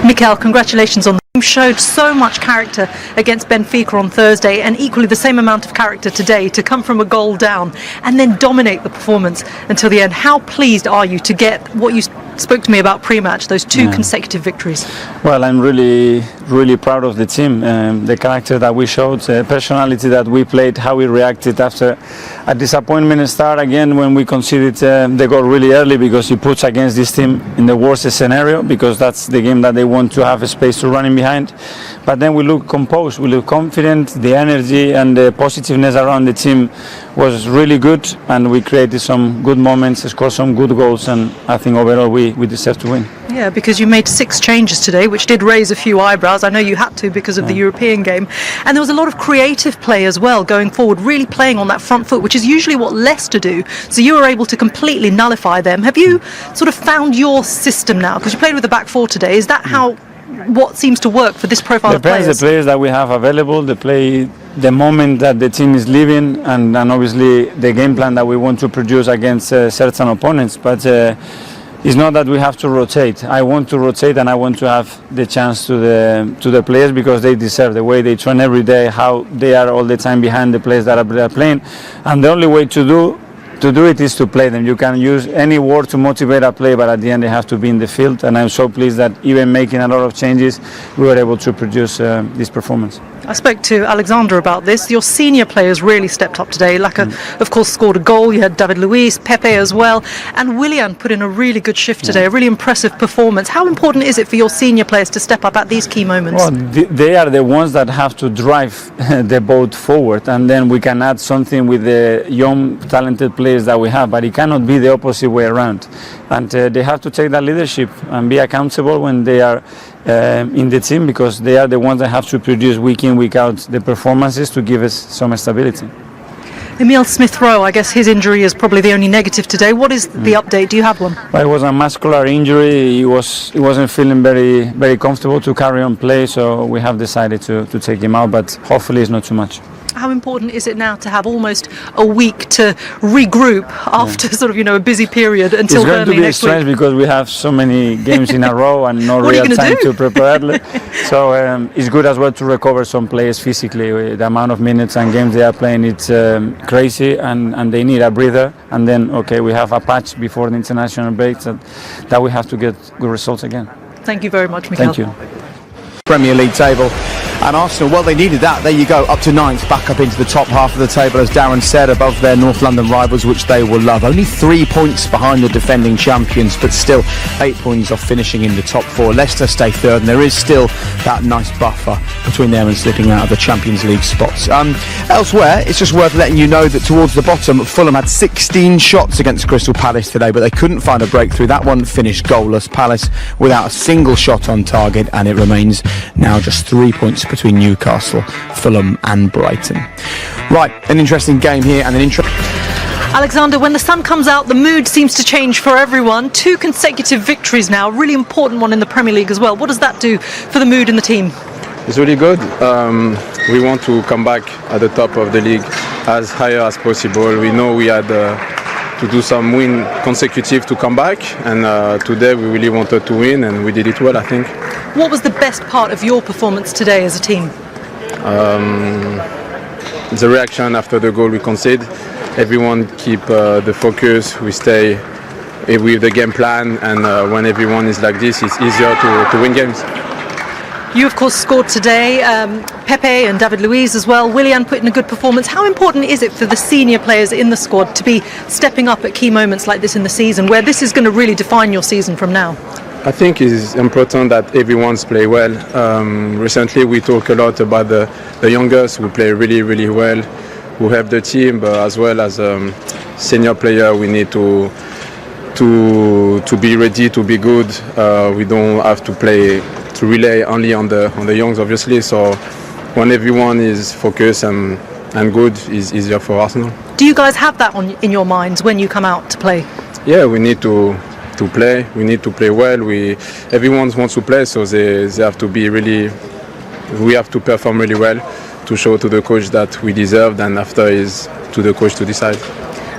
Mikel, congratulations on the team. Showed so much character against Benfica on Thursday, and equally the same amount of character today to come from a goal down and then dominate the performance until the end. How pleased are you to get what you spoke to me about pre-match, those two consecutive victories? Well, I'm really proud of the team, the character that we showed, the personality that we played, how we reacted after a disappointment start again when we conceded the goal really early, because it puts against this team in the worst scenario, because that's the game that they want to have a space to run in behind. But then we look composed, we look confident, the energy and the positiveness around the team was really good, and we created some good moments, scored some good goals, and I think overall we deserve to win. Yeah, because you made 6 changes today, which did raise a few eyebrows. I know you had to because of the European game. And there was a lot of creative play as well going forward, really playing on that front foot, which is usually what Leicester do. So you were able to completely nullify them. Have you sort of found your system now? Because you played with the back four today. Is that what seems to work for this profile of players? The players that we have available, they play the moment that the team is living, and obviously the game plan that we want to produce against certain opponents. But it's not that we have to rotate. I want to rotate, and I want to have the chance to the players, because they deserve the way they train every day, how they are all the time behind the players that are playing. And the only way to do it is to play them. You can use any word to motivate a player, but at the end they have to be in the field. And I'm so pleased that even making a lot of changes, we were able to produce this performance. I spoke to Alexander about this. Your senior players really stepped up today. Lacazette, of course, scored a goal. You had David Luiz, Pepe as well. And Willian put in a really good shift today, a really impressive performance. How important is it for your senior players to step up at these key moments? Well, they are the ones that have to drive the boat forward. And then we can add something with the young, talented players that we have. But it cannot be the opposite way around. And they have to take that leadership and be accountable when they are in the team, because they are the ones that have to produce week in, week out the performances to give us some stability. Emile Smith-Rowe, I guess his injury is probably the only negative today. What is the update? Do you have one? Well, it was a muscular injury. He wasn't feeling very comfortable to carry on play, so we have decided to take him out, but hopefully it's not too much. How important is it now to have almost a week to regroup after sort of, a busy period until Burnley next week? It's going to be strange because we have so many games in a row and no real time to prepare. So it's good as well to recover some players physically. The amount of minutes and games they are playing, it's crazy, and they need a breather. And then, we have a patch before the international break that we have to get good results again. Thank you very much, Mikel. Thank you. Premier League table. And Arsenal, well, they needed that. There you go, up to 9th, back up into the top half of the table, as Darren said, above their North London rivals, which they will love. Only 3 points behind the defending champions, but still 8 points off finishing in the top 4. Leicester stay 3rd, and there is still that nice buffer between them and slipping out of the Champions League spots. Elsewhere, it's just worth letting you know that towards the bottom, Fulham had 16 shots against Crystal Palace today, but they couldn't find a breakthrough. That one finished goalless. Palace without a single shot on target, and it remains now just 3 points between Newcastle, Fulham and Brighton. Right, an interesting game here and an Alexander, when the sun comes out, the mood seems to change for everyone. 2 consecutive victories now, a really important one in the Premier League as well. What does that do for the mood in the team? It's really good. We want to come back at the top of the league as higher as possible. We know we had to do some win consecutive to come back, and today we really wanted to win, and we did it well, I think. What was the best part of your performance today as a team? The reaction after the goal we conceded. Everyone keep the focus. We stay with the game plan, and when everyone is like this, it's easier to win games. You, of course, scored today. Pepe and David Luiz as well. Willian put in a good performance. How important is it for the senior players in the squad to be stepping up at key moments like this in the season, where this is going to really define your season from now? I think it's important that everyone's play well. Recently we talk a lot about the youngers who play really, really well, who help the team, but as well as senior player, we need to be ready to be good. We don't have to rely only on the youngs, obviously. So when everyone is focused and good, it's easier for Arsenal. Do you guys have that in your minds when you come out to play? Yeah, we need to play. We need to play well. Everyone wants to play, so they have to be really. We have to perform really well to show to the coach that we deserved, and after is to the coach to decide.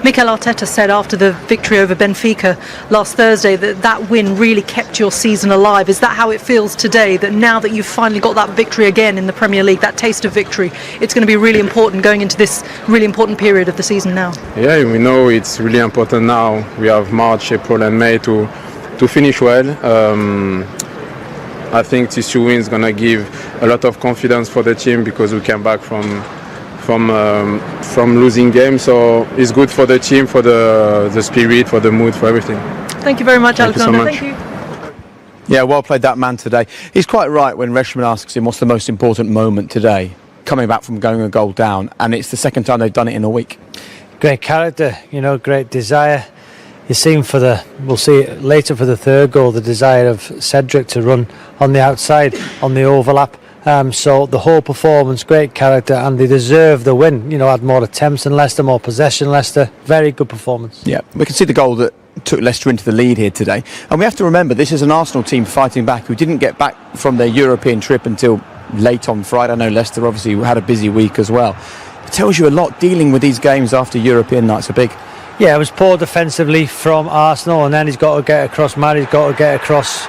Mikel Arteta said after the victory over Benfica last Thursday that win really kept your season alive. Is that how it feels today, that now that you've finally got that victory again in the Premier League, that taste of victory, it's going to be really important going into this really important period of the season now? Yeah, we know it's really important now. We have March, April and May to finish well. I think these 2 wins going to give a lot of confidence for the team, because we came back from losing games. So it's good for the team, for the spirit, for the mood, for everything. Thank you very much, Alexander. Thank you so much. Thank you. Yeah, well played that man today. He's quite right when Reshman asks him what's the most important moment today, coming back from going a goal down, and it's the second time they've done it in a week. Great character, great desire. You've seen we'll see it later for the third goal, the desire of Cedric to run on the outside, on the overlap. So the whole performance, great character, and they deserve the win. Had more attempts than Leicester, more possession Leicester. Very good performance. Yeah, we can see the goal that took Leicester into the lead here today. And we have to remember, this is an Arsenal team fighting back who didn't get back from their European trip until late on Friday. I know Leicester obviously had a busy week as well. It tells you a lot. Dealing with these games after European nights are big. Yeah, it was poor defensively from Arsenal, and then he's got to get across. Mary's got to get across.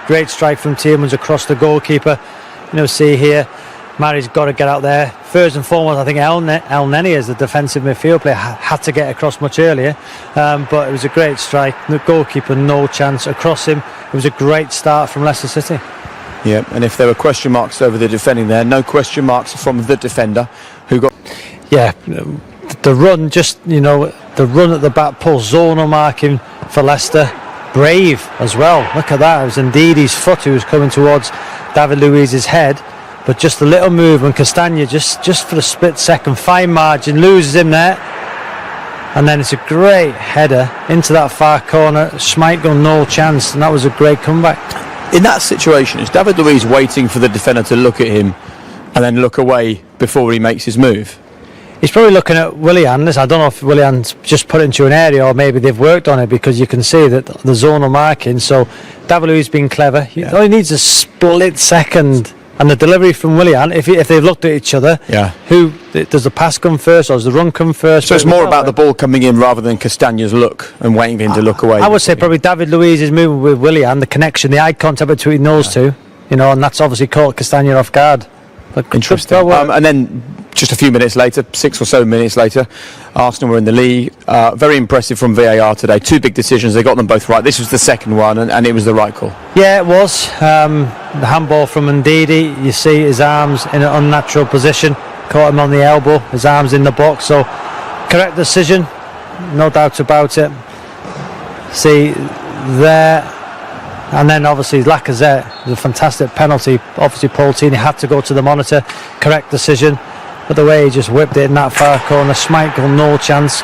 Great strike from Tielemans across the goalkeeper. See here, Mary's got to get out there. First and foremost, I think El Neni, as the defensive midfield player, had to get across much earlier. But it was a great strike. The goalkeeper, no chance across him. It was a great start from Leicester City. Yeah, and if there were question marks over the defending there, no question marks from the defender who got... Yeah, the run, the run at the back post, zonal marking for Leicester. Brave as well. Look at that. It was indeed his foot who was coming towards David Luiz's head, but just a little move, and Castagna just for a split second, fine margin, loses him there, and then it's a great header into that far corner. Schmeichel, no chance, and that was a great comeback. In that situation, is David Luiz waiting for the defender to look at him and then look away before he makes his move? He's probably looking at Willian. I don't know if Willian's just put it into an area or maybe they've worked on it, because you can see that the zonal marking. So David Luiz being clever. He only needs a split second, and the delivery from Willian. If they've looked at each other, who does the pass come first or does the run come first? So it's more about the ball coming in rather than Castagna's look and waiting for him to look away. I would say probably David Luiz is moving with Willian, the connection, the eye contact between those two. And that's obviously caught Castagna off guard. But interesting. And then just a few minutes later, 6 or so minutes later, Arsenal were in the league. Very impressive from VAR today. 2 big decisions. They got them both right. This was the second one, and it was the right call. Yeah, it was. The handball from Ndidi. You see his arms in an unnatural position. Caught him on the elbow. His arms in the box. So, correct decision. No doubt about it. See, there. And then obviously Lacazette, was a fantastic penalty. Obviously Paultini had to go to the monitor. Correct decision. But the way he just whipped it in that far corner, Schmeichel, no chance.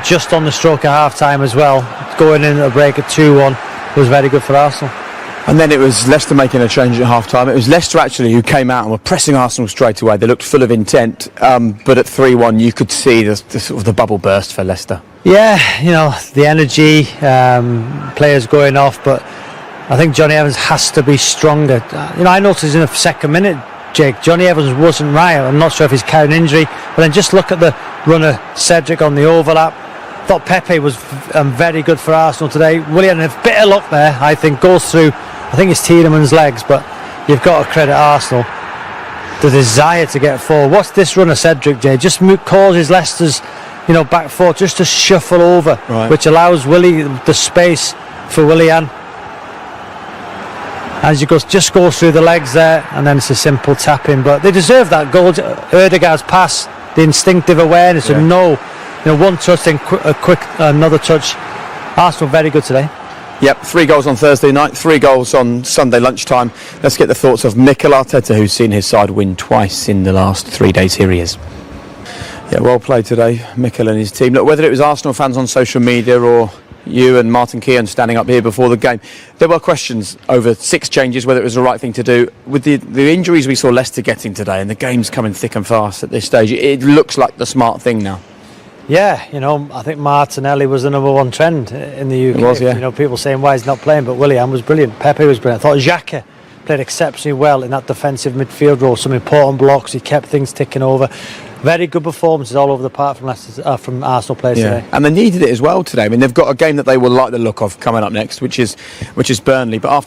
Just on the stroke of half time as well. Going in at a break at 2-1 was very good for Arsenal. And then it was Leicester making a change at half time. It was Leicester actually who came out and were pressing Arsenal straight away. They looked full of intent. But at 3-1 you could see the sort of the bubble burst for Leicester. Yeah, the energy, players going off, but I think Johnny Evans has to be stronger. I noticed in the second minute, Jake, Johnny Evans wasn't right. I'm not sure if he's carrying an injury, but then just look at the runner Cedric on the overlap. Thought Pepe was very good for Arsenal today. Willian had a bit of luck there, I think, goes through, I think it's Tielemans' legs, but you've got to credit Arsenal. The desire to get forward. What's this runner Cedric, Jay? Just causes Leicester's back four just to shuffle over, right, which allows the space for Willian. As you just goes through the legs there, and then it's a simple tap in. But they deserve that goal. Ødegaard's pass, the instinctive awareness of one touch, then another touch. Arsenal very good today. Yep, 3 goals on Thursday night, 3 goals on Sunday lunchtime. Let's get the thoughts of Mikel Arteta, who's seen his side win twice in the last 3 days. Here he is. Yeah, well played today, Mikel and his team. Look, whether it was Arsenal fans on social media or you and Martin Keown standing up here before the game, there were questions over 6 changes, whether it was the right thing to do. With the injuries we saw Leicester getting today and the game's coming thick and fast at this stage, it looks like the smart thing now. Yeah, I think Martinelli was the number 1 trend in the UK. It was, yeah. People saying why he's not playing, but Willian was brilliant. Pepe was brilliant. I thought Xhaka played exceptionally well in that defensive midfield role. Some important blocks. He kept things ticking over. Very good performances all over the park from from Arsenal players today. And they needed it as well today. I mean, they've got a game that they will like the look of coming up next, which is Burnley. But after